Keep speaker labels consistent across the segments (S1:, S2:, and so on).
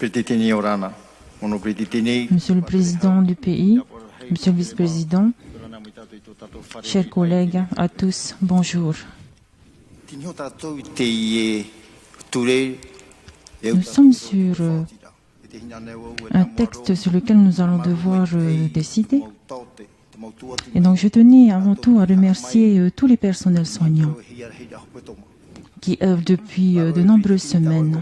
S1: Monsieur le Président du pays, Monsieur le Vice-président, chers collègues, à tous, bonjour. Nous sommes sur un texte sur lequel nous allons devoir décider. Et donc je tenais avant tout à remercier tous les personnels soignants qui œuvrent depuis de nombreuses semaines.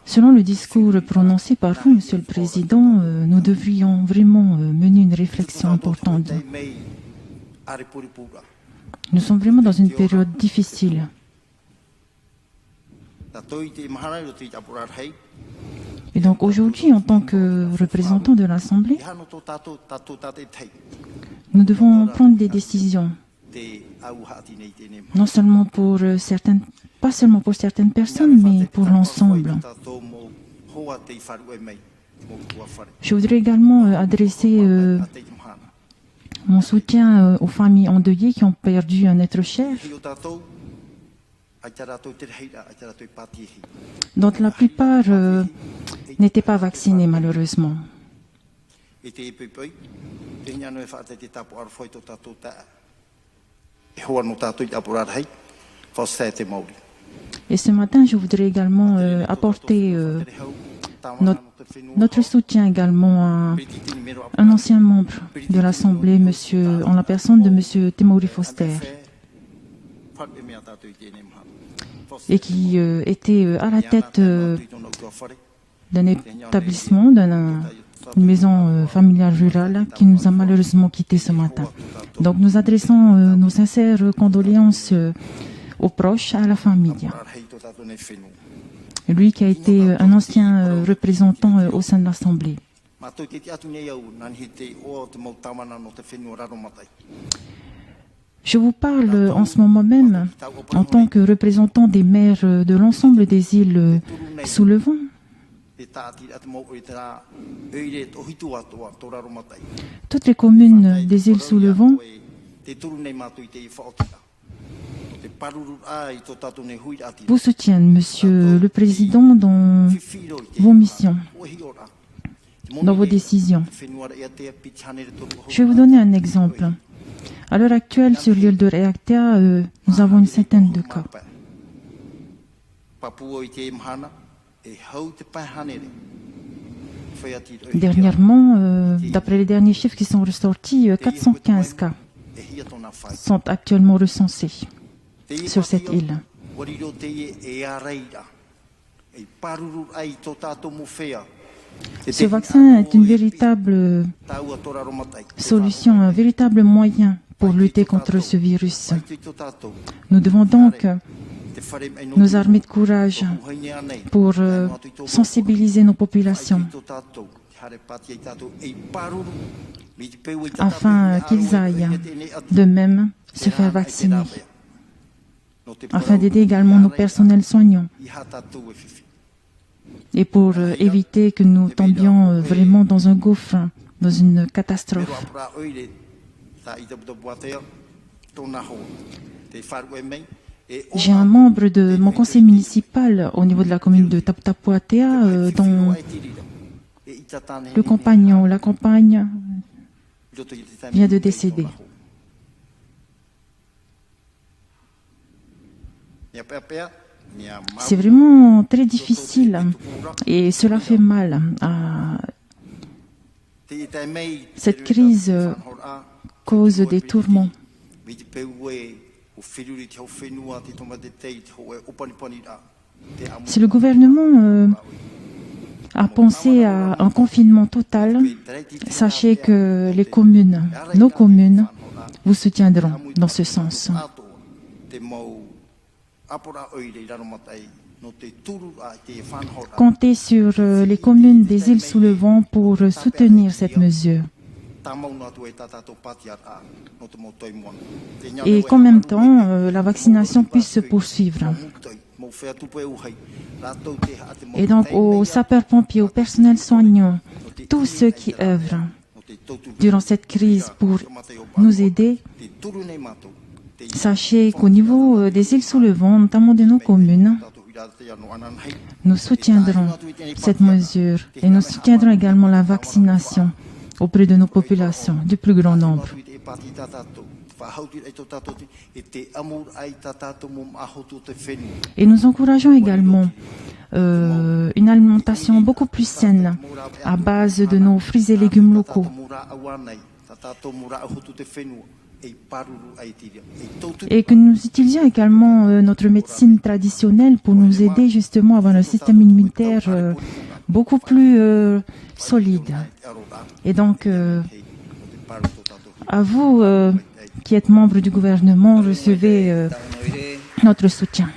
S1: Selon le discours prononcé par vous, Monsieur le Président, nous devrions vraiment mener une réflexion importante. Nous sommes vraiment dans une période difficile. Et donc aujourd'hui, en tant que représentants de l'Assemblée, nous devons prendre des décisions. Non seulement pour certaines, pas seulement pour certaines personnes, mais pour l'ensemble. Je voudrais également adresser mon soutien aux familles endeuillées qui ont perdu un être cher, dont la plupart n'étaient pas vaccinés malheureusement. Et ce matin, je voudrais également apporter notre soutien également à un ancien membre de l'Assemblée, en la personne de M. Temuri Foster, et qui était à la tête d'un établissement, une maison familiale rurale qui nous a malheureusement quittés ce matin. Donc nous adressons nos sincères condoléances aux proches, à la famille. Lui qui a été un ancien représentant au sein de l'Assemblée. Je vous parle en ce moment même en tant que représentant des maires de l'ensemble des îles sous le vent. Toutes les communes des îles sous le vent vous soutiennent, Monsieur le Président, dans vos missions, dans vos décisions. Je vais vous donner un exemple. À l'heure actuelle, sur l'île de Reaktea, nous avons une centaine de cas. Dernièrement, d'après les derniers chiffres qui sont ressortis, 415 cas sont actuellement recensés sur cette île. Ce vaccin est une véritable solution, un véritable moyen pour lutter contre ce virus. Nous devons donc nous armer de courage pour sensibiliser nos populations afin qu'ils aillent de même se faire vacciner, afin d'aider également nos personnels soignants et pour éviter que nous tombions vraiment dans un gouffre, dans une catastrophe. J'ai un membre de mon conseil municipal au niveau de la commune de Taputapuatea dont le compagnon ou la compagne vient de décéder. C'est vraiment très difficile et cela fait mal. Cette crise cause des tourments. Si le gouvernement a pensé à un confinement total, sachez que les communes, nos communes, vous soutiendront dans ce sens. Comptez sur les communes des îles sous le vent pour soutenir cette mesure. Et qu'en même temps, la vaccination puisse se poursuivre. Et donc aux sapeurs-pompiers, au personnel soignant, tous ceux qui œuvrent durant cette crise pour nous aider, Sachez qu'au niveau des îles sous le vent, notamment de nos communes, nous soutiendrons cette mesure et nous soutiendrons également la vaccination auprès de nos populations, du plus grand nombre. Et nous encourageons également une alimentation beaucoup plus saine à base de nos fruits et légumes locaux. Et que nous utilisions également notre médecine traditionnelle pour nous aider justement à avoir un système immunitaire beaucoup plus solide. Et donc, à vous qui êtes membre du gouvernement, recevez notre soutien.